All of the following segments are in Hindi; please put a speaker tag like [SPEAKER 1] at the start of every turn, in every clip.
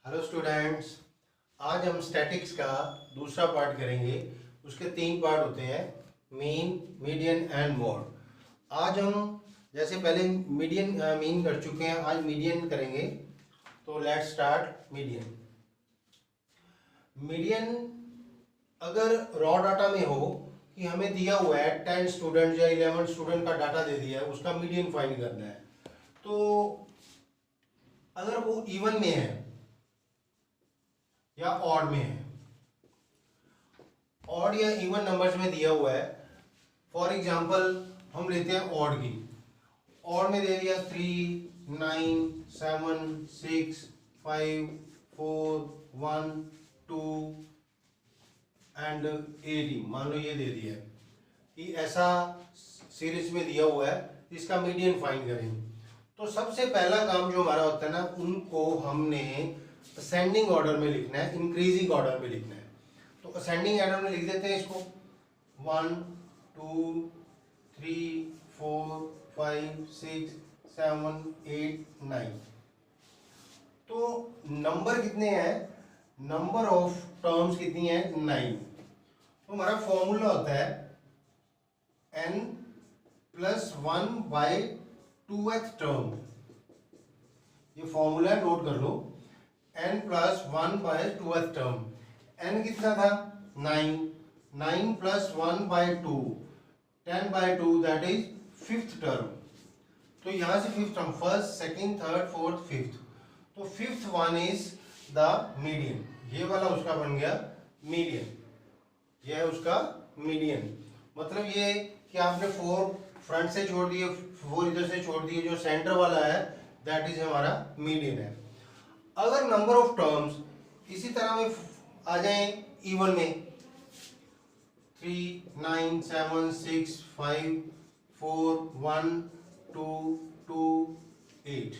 [SPEAKER 1] Hello students. आज हम स्टैटिक्स का दूसरा पार्ट करेंगे। उसके 3 पार्ट होते हैं, मीन, मीडियन एंड मोड। आज हम जैसे पहले मीडियन मीन कर चुके हैं, आज मीडियन करेंगे। तो लेट्स स्टार्ट मीडियन। मीडियन अगर रॉ डाटा में हो कि हमें दिया हुआ है 10 स्टूडेंट या 11 स्टूडेंट का डाटा दे दिया है, उसका मीडियन फाइंड करना है। तो अगर वो इवन में है या ऑड में है, ऑड या इवन नंबर्स में दिया हुआ है। फॉर एग्जांपल हम लेते हैं ऑड की। ऑड में दे दिया 3, 9, 7, 6, 5, 4, 1, 2 एंड 18। मान लो ये दे दिया है कि ऐसा सीरीज में दिया हुआ है, इसका मीडियन फाइंड करें। तो सबसे पहला काम जो हमारा होता है ना, उनको हमने असेंडिंग ऑर्डर में लिखना है, इंक्रीजिंग ऑर्डर में लिखना है। तो असेंडिंग ऑर्डर में लिख देते हैं इसको 1, 2, 3, 4, 5, 6, 7, 8, 9। तो नंबर कितने हैं, नंबर ऑफ टर्म्स कितनी है, 9। तो हमारा फॉर्मूला होता है n plus 1 by 2th term. ये फॉर्मूला नोट कर लो, n plus 1 by 2th term. n कितना था, 9, 9 plus 1 by 2, 10 by 2, that is 5th term. तो यहां से 5th term, first, second, third, fourth, 5th। तो 5th one is the median. ये वाला उसका बन गया मीडियन, ये है उसका मीडियन। मतलब ये कि आपने 4 फ्रंट से छोड़ दिए, 4 इधर से छोड़ दिए, जो सेंटर वाला है दैट इज हमारा मीडियन है। अगर नंबर ऑफ टर्म्स इसी तरह में आ जाए इवन में, 3, 9, 7, 6, 5, 4, 1, 2, 2, 8,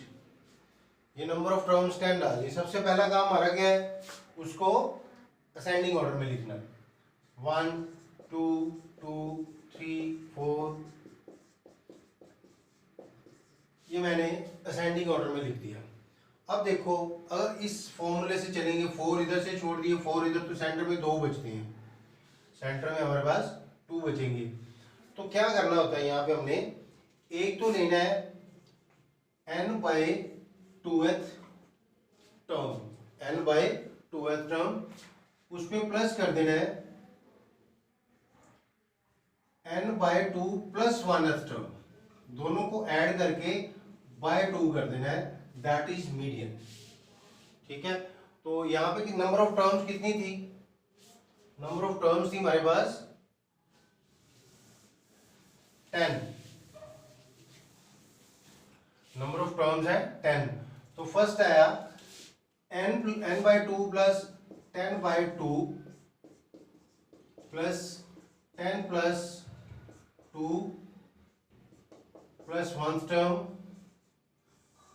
[SPEAKER 1] ये नंबर ऑफ टर्म्स 10 डाल दिए। सबसे पहला काम हमारा क्या है, उसको असेंडिंग ऑर्डर में लिखना है। 1, 2, 2, 3, 4, ये मैंने असेंडिंग ऑर्डर में लिख दिया। अब देखो, अगर इस फॉर्मूले से चलेंगे, 4 इधर से छोड़ दिए, 4 इधर, तो सेंटर में 2 बचते हैं, सेंटर में हमारे पास 2 बचेंगे। तो क्या करना होता है, यहाँ पे हमने एक तो लेना है n by 2th term, n by 2th term, उस पर प्लस कर देना है n by 2 plus 1th term, दोनों को ऐड करके बाय 2 कर देना है, दैट इज मीडियन। ठीक है, तो यहाँ पे नंबर ऑफ टर्म्स कितनी थी, नंबर ऑफ टर्म्स थी हमारे पास 10, नंबर ऑफ टर्म्स है 10। तो फर्स्ट आया n by 2 plus 10 by 2 plus 10 plus 2 plus 1th term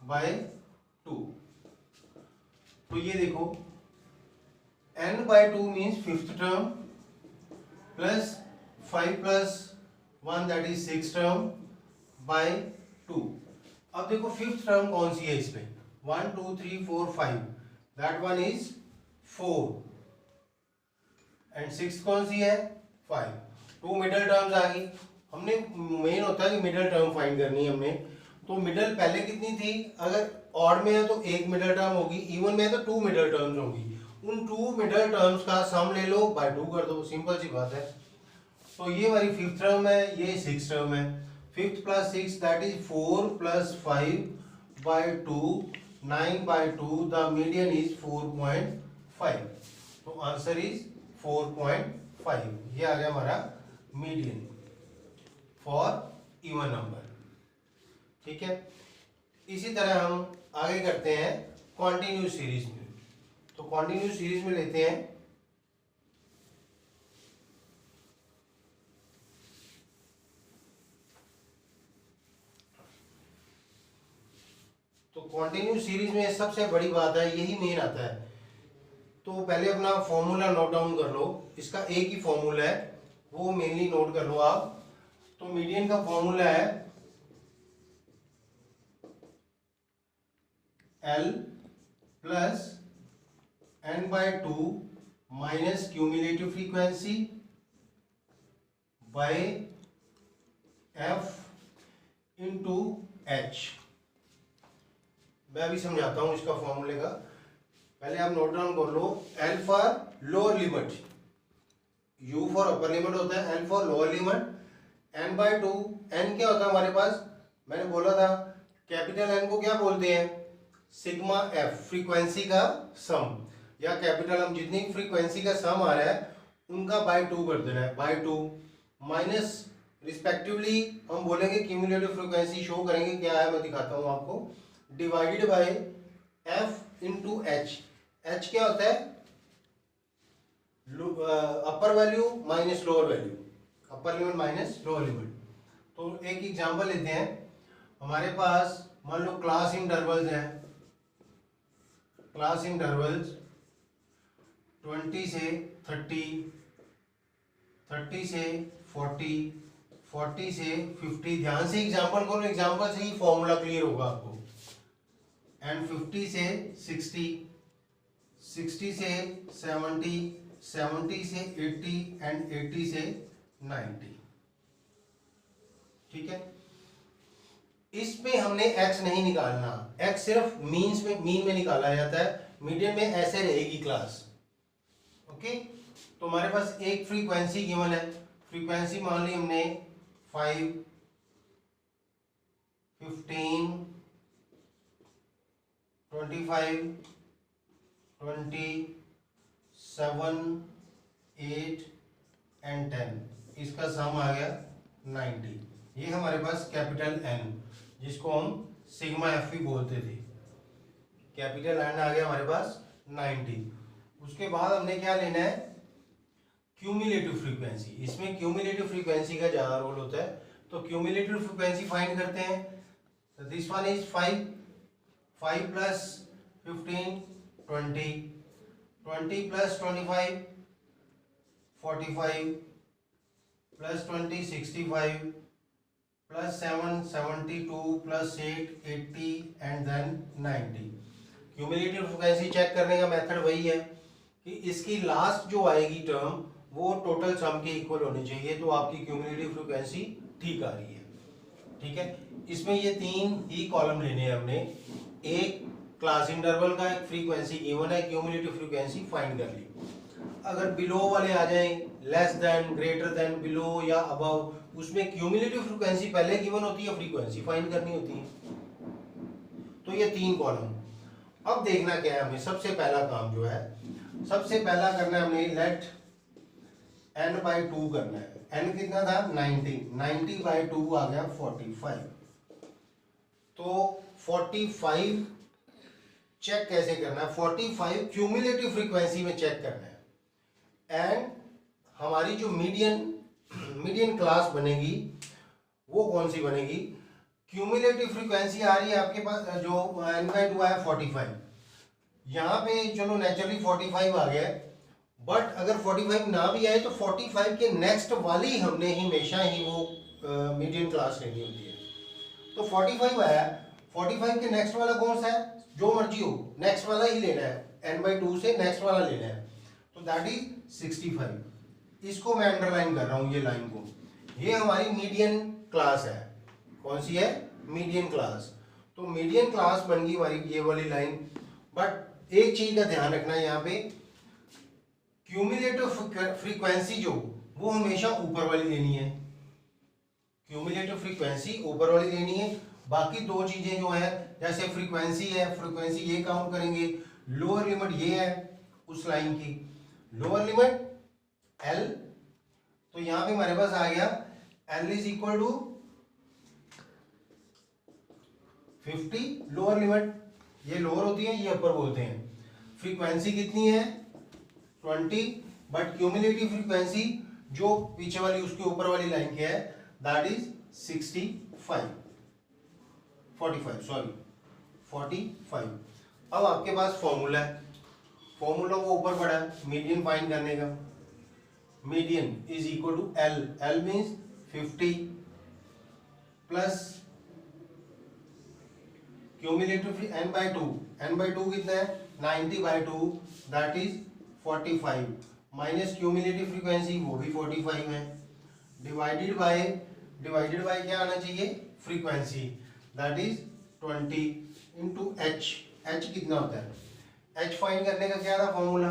[SPEAKER 1] by 2। तो ये देखो, n by 2 means 5th term, plus 5 plus 1 that is 6th term by 2। अब देखो 5th टर्म कौन सी है इसमें, 1, 2, 3, 4, 5, that one is 4 and 6th कौन सी है, 5। 2 मिडल टर्म्स आ गई। हमने मेन होता है कि मिडल टर्म फाइंड करनी है हमने। तो मिडल पहले कितनी थी, अगर ऑड में है तो एक मिडल टर्म होगी, इवन में है तो 2 मिडल टर्म्स होगी। उन 2 मिडल टर्म्स का सम ले लो, बाय 2 कर दो, सिंपल सी बात है। तो ये हमारी 5th टर्म है, ये 6th टर्म है। 5th plus 6 that is 4 plus 5 by 2, 9 by 2, the median is 4.5। तो आंसर इज 4.5। ये आ गया हमारा मीडियन फॉर इवन नंबर। ठीक है, इसी तरह हम आगे करते हैं कॉन्टिन्यूस सीरीज में। तो कॉन्टिन्यूस सीरीज में लेते हैं तो कॉन्टिन्यूस सीरीज में सबसे बड़ी बात है, यही मेन आता है। तो पहले अपना फॉर्मूला नोट डाउन कर लो, इसका एक ही फॉर्मूला है, वो मेनली नोट कर लो आप। तो मीडियन का फॉर्मूला है L plus n/2 minus cumulative frequency by f into h। मैं अभी समझाता हूं इसका फॉर्मूले का, पहले आप नोट डाउन कर लो। L for lower limit, U for upper limit होता है, L for lower limit, n/2। n क्या होता है हमारे पास, मैंने बोला था कैपिटल N को क्या बोलते हैं, सिग्मा f, फ्रीक्वेंसी का सम, या कैपिटल हम जितनी फ्रीक्वेंसी का सम आ रहा है उनका बाय 2 कर देना है, बाय 2 माइनस रिस्पेक्टिवली हम बोलेंगे क्यूमुलेटिव फ्रीक्वेंसी शो करेंगे क्या है, मैं दिखाता हूं आपको, divided by f into H. H क्या होता है, अपर value minus lower value, upper limit minus lower limit. तो एक एग्जांपल लेते हैं, हमारे पास मान लो क्लास इंटरवल्स हैं, क्लास इंटरवल्स 20 से 30, 30 से 40, 40 से 50। ध्यान से एग्जांपल करो, एग्जांपल से ही फॉर्मूला क्लियर होगा आपको। एंड 50 से 60, 60 से 70, 70 से 80 एंड 80 से 90। ठीक है, इसमें हमने x नहीं निकालना, x सिर्फ मीन में निकाला जाता है, मीडियन में ऐसे रहेगी क्लास। ओके, तो हमारे पास एक फ्रीक्वेंसी गिवन है, फ्रीक्वेंसी मान ली हमने 5, 15, 25, 20, 7, 8 एंड 10, इसका सम आ गया 90। ये हमारे पास कैपिटल N, जिसको हम सिग्मा एफ भी बोलते थे, कैपिटल N आ गया हमारे पास 90। उसके बाद हमने क्या लेना है, क्यूमुलेटिव फ्रीक्वेंसी। इसमें क्यूमुलेटिव फ्रीक्वेंसी का ज्यादा रोल होता है, तो क्यूमुलेटिव फ्रीक्वेंसी फाइंड करते हैं। This one is 5, 5 plus 15 20, 20 plus 25 45, plus 20 65, plus 7 72, plus 8 80 and then 90। Cumulative frequency check करने का मेथड वही है कि इसकी लास्ट जो आएगी टर्म वो टोटल सम के इक्वल होनी चाहिए, तो आपकी क्यूमुलेटिव फ्रीक्वेंसी ठीक आ रही है। ठीक है, इसमें ये तीन ही कॉलम लेने हैं हमने, एक क्लास इंटरवल का, एक फ्रीक्वेंसी गिवन है, क्यूमुलेटिव फ्रीक्वेंसी फाइंड कर ली। अगर बिलो वाले आ जाएं, less than, greater than, below या अबव, उसमें क्यूमुलेटिव फ्रीक्वेंसी पहले गिवन होती है, फ्रीक्वेंसी फाइंड करनी होती है। तो ये तीन कॉलम। अब देखना क्या है हमें, सबसे पहला काम जो है, सबसे पहला करना है हमें, लेट n/2 करना है। n कितना था 90, 90/2 आ गया 45। तो 45 चेक कैसे करना है, 45 क्यूमुलेटिव फ्रीक्वेंसी में चेक करना है। एंड हमारी जो मीडियन क्लास बनेगी वो कौन सी बनेगी, क्यूमुलेटिव फ्रीक्वेंसी आ रही है आपके पास, जो n/2 आया 45, यहाँ पे चलो नेचुरली 45 आ गया, बट अगर 45 ना भी आए तो 45 के नेक्स्ट वाली हमने हमेशा ही वो मीडियन क्लास लेनी होती है। तो 45 आया, 45 के नेक्स्ट वाला कौन सा है, जो मर्जी हो, नेक्स्ट वाला ही लेना है, n/2 से नेक्स्ट वाला लेना है, तो दैट इज 65। इसको मैं अंडरलाइन कर रहा हूं, ये लाइन को, ये हमारी मीडियन क्लास है। कौन सी है, मीडियन क्लास। तो मीडियन क्लास बन गई हमारी ये वाली लाइन। बट एक चीज का ध्यान रखना है यहाँ पे, क्यूमुलेटिव फ्रीक्वेंसी जो वो हमेशा ऊपर वाली लेनी है, क्यूमुलेटिव फ्रीक्वेंसी ऊपर वाली लेनी है। बाकी दो चीजें जो है, जैसे फ्रीक्वेंसी है, फ्रीक्वेंसी ये काउंट करेंगे, लोअर लिमिट ये है उस लाइन की, लोअर लिमिट L, तो यहां पे हमारे पास आ गया L is equal to 50, lower limit, ये लोअर होती है, ये अपर बोलते हैं। फ्रीक्वेंसी कितनी है 20, बट क्यूमुलेटिव फ्रीक्वेंसी जो पीछे वाली उसके ऊपर वाली लाइन की है दैट इज 45। अब आपके पास फॉर्मूला है, फॉर्मूला वो ऊपर पड़ा है मीडियन फाइंड करने का। Median is equal to L, L means 50 plus cumulative n/2, n/2 कितना है 90/2 that is 45 minus cumulative frequency वो भी 45 है, डिवाइडेड बाय क्या आना चाहिए frequency that is 20 into H. H कितना होता है, एच फाइंड करने का क्या था formula,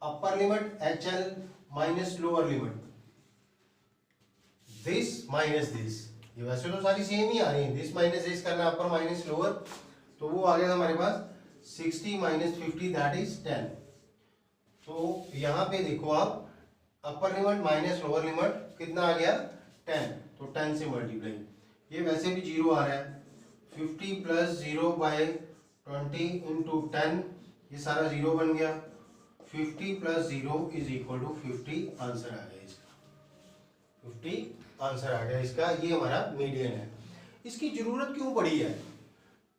[SPEAKER 1] upper limit H L minus lower limit this minus this. ये वैसे तो सारी सेम ही आ रही है, दिस माइनस दिस करना अपर माइनस लोअर, तो वो आ गया था हमारे पास 60 माइनस 50 दैट इज 10। तो यहाँ पे देखो आप upper limit minus lower limit कितना आ गया 10, तो 10 से मल्टीप्लाई, ये वैसे भी जीरो आ रहा है, 50 प्लस 0 बाय 20 इंटू 10, ये सारा जीरो बन गया, 50 plus 0 is equal to 50, answer आ गया इसका 50 आंसर आ गया इसका। ये हमारा मीडियन है। इसकी जरूरत क्यों पड़ी है,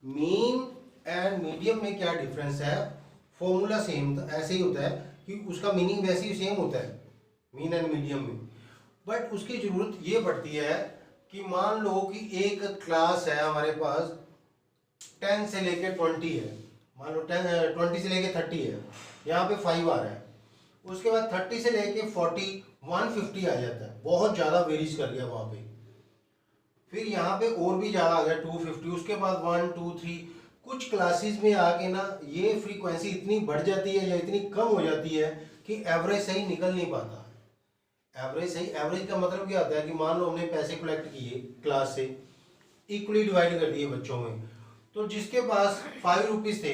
[SPEAKER 1] मीन एंड मीडियम में क्या डिफरेंस है, फॉर्मूला सेम ऐसे ही होता है कि उसका मीनिंग वैसे ही सेम होता है मीन एंड मीडियम में, बट उसकी जरूरत ये पड़ती है कि मान लो कि एक क्लास है हमारे पास 10 से लेके 20 है, मान लो 20 से लेके 30 है, यहाँ पे 5 आ रहा है, उसके बाद 30 से लेके 40 150 आ जाता है, बहुत ज़्यादा वेरीज कर गया वहाँ पे, फिर यहाँ पे और भी ज़्यादा आ गया 250, उसके बाद 1 2 3, कुछ क्लासेस में आके ना ये फ्रीक्वेंसी इतनी बढ़ जाती है या इतनी कम हो जाती है कि एवरेज सही निकल नहीं पाता। एवरेज सही, एवरेज का मतलब क्या होता है कि मान लो हमने पैसे कलेक्ट किए क्लास से, इक्वली डिवाइड कर दिए बच्चों में, तो जिसके पास 5 रुपीज़ थे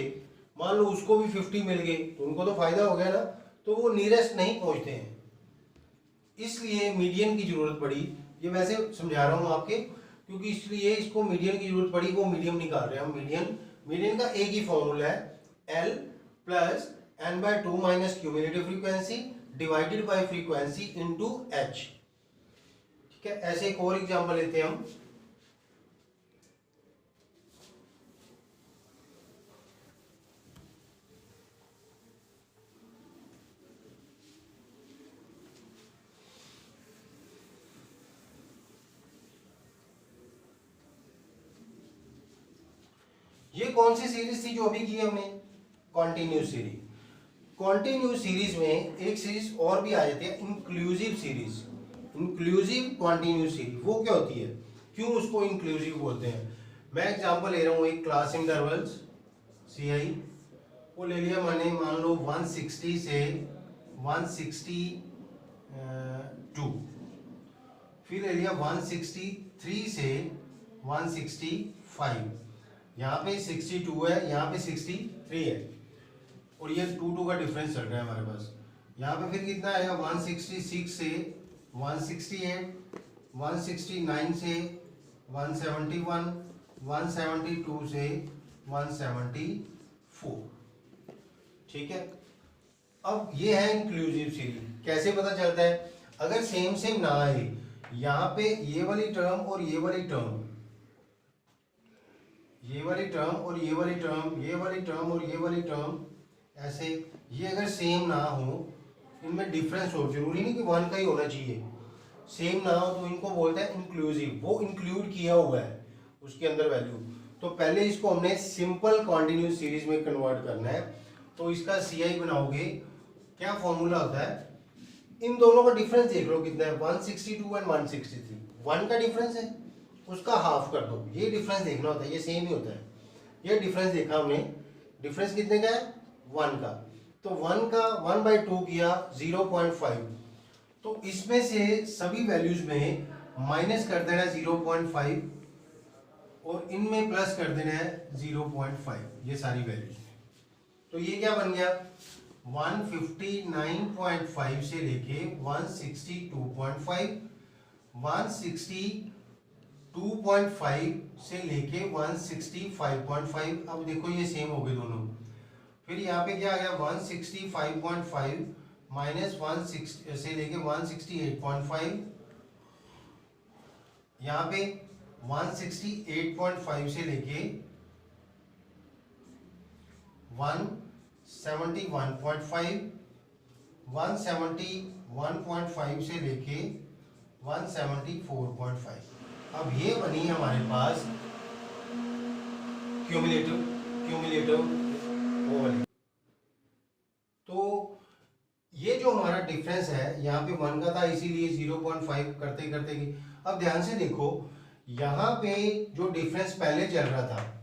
[SPEAKER 1] मान लो उसको भी 50 मिल गए, तो उनको तो फायदा हो गया ना, तो वो नियरेस्ट नहीं पहुंचते हैं, इसलिए मीडियन की जरूरत पड़ी। ये वैसे समझा रहा हूँ आपके, क्योंकि इसलिए इसको मीडियन की जरूरत पड़ी, वो मीडियम निकाल रहे हैं हम। मीडियन का एक ही फॉर्मूला है, L plus n/2 minus cumulative frequency divided by frequency into h। ठीक है, ऐसे एक और एग्जांपल लेते हैं हम। ये कौन सी सीरीज थी जो अभी की हमने, कॉन्टिन्यूस सीरीज। कॉन्टिन्यूस सीरीज में एक सीरीज और भी आ जाती है, inclusive series, inclusive continuous series. वो क्या होती है, क्यों उसको इंक्लूसिव बोलते हैं, मैं एग्जांपल ले रहा हूँ एक क्लास इंटरवल्स CI, वो ले लिया मैंने, मान लो 160 से 162, फिर ले लिया 163 से 165, यहाँ पे 62 है, यहाँ पे 63 है, और ये 2 का डिफरेंस चल रहा है हमारे पास। यहाँ पे फिर कितना आएगा, 166 से 168, 169 से 171, 172 से 174। ठीक है, अब ये है इंक्लूसिव सीरीज। कैसे पता चलता है, अगर सेम सेम ना आए, यहाँ पे ये वाली टर्म और ये वाली टर्म, ये वाली टर्म और ये वाली टर्म, ये वाली टर्म और ये वाली टर्म, ऐसे ये अगर सेम ना हो, इनमें डिफरेंस हो, जरूरी नहीं कि 1 का ही होना चाहिए, सेम ना हो तो इनको बोलते हैं इंक्लूसिव, वो इंक्लूड किया हुआ है उसके अंदर वैल्यू। तो पहले इसको हमने सिंपल कॉन्टिन्यूस सीरीज में कन्वर्ट करना है, तो इसका CI बनाओगे, क्या फॉर्मूला होता है, इन दोनों का डिफरेंस देख लो कितना है, 162 एंड 163, 1 का डिफरेंस है, उसका हाफ कर दो, ये डिफरेंस देखना होता है, ये सेम ही होता है। ये डिफरेंस देखा हमने, डिफरेंस कितने का है 1 का, तो 1 का 1/2 किया 0.5, तो इसमें से सभी वैल्यूज में माइनस कर देना है 0.5 और इनमें प्लस कर देना है 0.5, ये सारी वैल्यूज में। तो ये क्या बन गया, 159.5 से लेके 162.5, 162.5 से लेके 165.5। अब देखो ये सेम हो गए दोनों, फिर यहाँ पे क्या आ गया, 165.5 माइनस 160 से लेके 168.5, यहाँ पे 168.5 से लेके 171.5, 171.5 से लेके 174.5। अब ये बनी हमारे पास क्यूमुलेटिव वो वाली। डिफरेंस है, यहाँ पे 1 का था इसीलिए 0.5 करते करते गए। अब ध्यान से देखो, यहाँ पे जो डिफरेंस पहले चल रहा था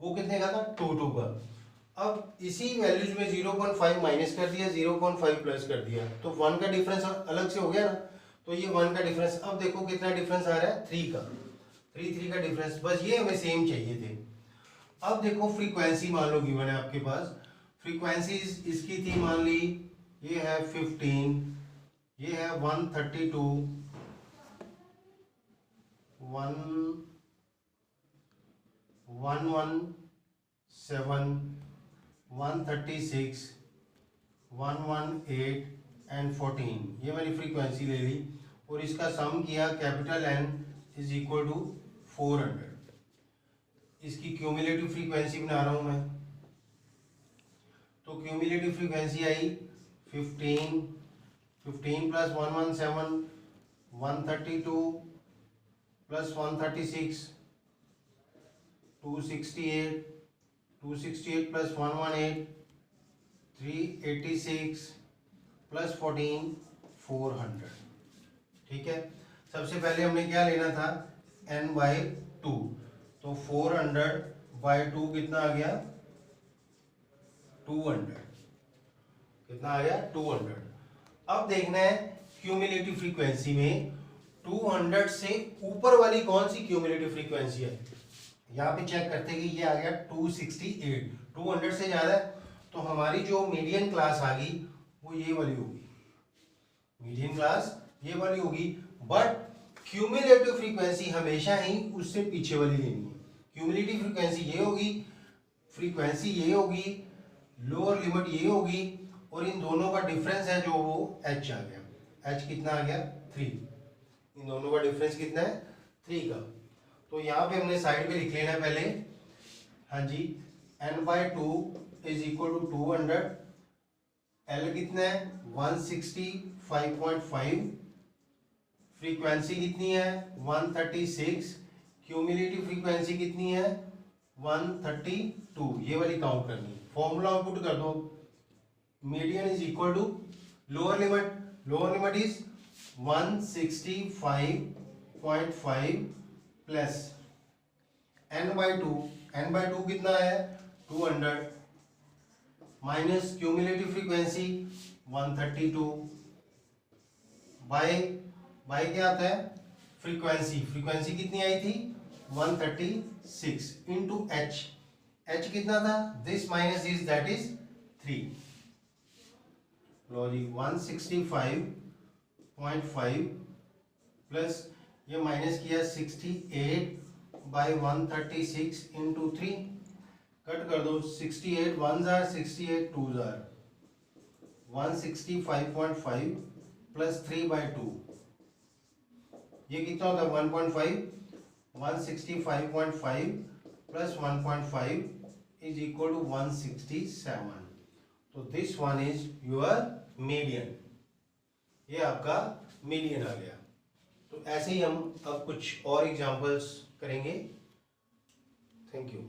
[SPEAKER 1] वो कितने का था, 2 का। अब इसी वैल्यूज में 0.5 माइनस कर दिया, 0.5 प्लस कर दिया, तो 1 का डिफरेंस अलग से हो गया ना। तो ये 1 का डिफरेंस, अब देखो कितना डिफरेंस आ रहा है, 3 का, 3 का डिफरेंस। बस ये हमें सेम चाहिए थे। अब देखो फ्रीक्वेंसी मान लो गिवन है आपके पास, फ्रीक्वेंसी इसकी थी मान ली, ये है 15, ये है 132, 117, 136, 118 एंड 14, ये वाली फ्रीक्वेंसी ले ली और इसका सम किया, capital N is equal to 400। इसकी क्यूमुलेटिव फ्रीक्वेंसी बना रहा हूं मैं, तो क्यूमुलेटिव फ्रीक्वेंसी आई 15 प्लस 117, 132 प्लस 136, 268 प्लस 118, 386 प्लस 14, 400। ठीक है, सबसे पहले हमने क्या लेना था, n/2, तो 400/2 कितना आ गया, 200। कितना आ गया, 200। अब देखना है क्यूमुलेटिव फ्रीक्वेंसी में 200 से ऊपर वाली कौन सी क्यूमुलेटिव फ्रीक्वेंसी है। यहाँ पे चेक करते कि ये आ गया 268, 200 से ज्यादा है, तो हमारी जो मीडियन क्लास आ गई वो ये वाली होगी, मीडियन क्लास ये वाली होगी। बट क्यूमुलेटिव फ्रीक्वेंसी हमेशा ही उससे पीछे वाली लेनी है। क्यूमुलेटिव फ्रीक्वेंसी ये होगी, लोअर लिमिट ये होगी, और इन दोनों का डिफरेंस है जो वो h आ गया। h कितना आ गया, 3। इन दोनों का डिफरेंस कितना है, 3 का। तो यहाँ पे हमने साइड पे लिख लेना पहले, हाँ जी, n/2 is equal to 200, l कितना है 165.5, फ्रीक्वेंसी कितनी है 136, क्यूमुलेटिव फ्रीक्वेंसी कितनी है 132, ये वाली काउंट करनी है। फॉर्मूला आउटपुट कर दो, median is equal to lower limit is 165.5 plus n/2 कितना है 200 माइनस क्यूमुलेटिव फ्रीक्वेंसी 132 बाय क्या आता है, फ्रीक्वेंसी कितनी आई थी 136 इंटू h कितना था, this minus this, that is 3। लो जी, 165.5 प्लस ये माइनस किया 68/136 इंटू 3, कट कर दो, 68 1 जार, 68 2 जार, 165.5 प्लस 3/2, ये कितना होता है 1.5, 165.5 प्लस 1.5 इज इक्वल टू 167। तो this one is your median, ये आपका मीडियन आ गया। तो ऐसे ही हम अब कुछ और एग्जांपल्स करेंगे। Thank you.